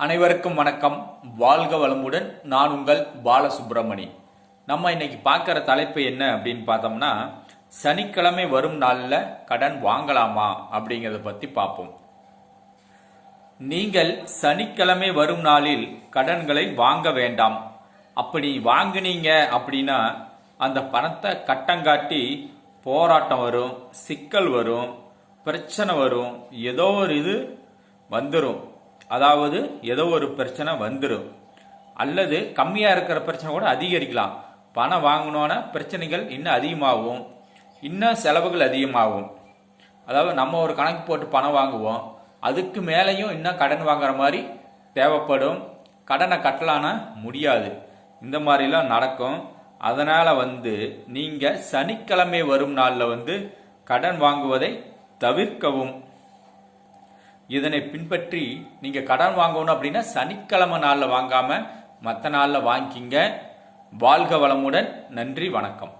அனைவருக்கும் வணக்கம். வாழ்க வளமுடன். நான் உங்கள் பாலசுப்ரமணி. நம்ம இன்னைக்கு பார்க்குற தலைப்பு என்ன அப்படின்னு பார்த்தோம்னா, சனிக்கிழமை வரும் நாளில் கடன் வாங்கலாமா அப்படிங்கிறத பற்றி பார்ப்போம். நீங்கள் சனிக்கிழமை வரும் நாளில் கடன்களை வாங்க வேண்டாம். அப்படி வாங்கினீங்க அப்படின்னா அந்த பணத்தை கட்டங்காட்டி போராட்டம் வரும், சிக்கல் வரும், பிரச்சனை வரும், ஏதோ ஒரு இது வந்துடும். அதாவது ஏதோ ஒரு பிரச்சனை வந்துடும், அல்லது கம்மியாக இருக்கிற பிரச்சனை கூட அதிகரிக்கலாம். பணம் வாங்கினோன்னா பிரச்சனைகள் இன்னும் அதிகமாகும், இன்னும் செலவுகள் அதிகமாகும். அதாவது நம்ம ஒரு கணக்கு போட்டு பணம் வாங்குவோம், அதுக்கு மேலேயும் இன்னும் கடன் வாங்குற மாதிரி தேவைப்படும். கடனை கட்டலான்னா முடியாது. இந்த மாதிரிலாம் நடக்கும். அதனால் நீங்கள் சனிக்கிழமை வரும் நாளில் கடன் வாங்குவதை தவிர்க்கவும். இதனை பின்பற்றி நீங்கள் கடன் வாங்கணும் அப்படின்னா சனிக்கிழமை நாளில் வாங்காமல் மற்ற நாளில் வாங்கிக்கிங்க. வாழ்க வளமுடன். நன்றி, வணக்கம்.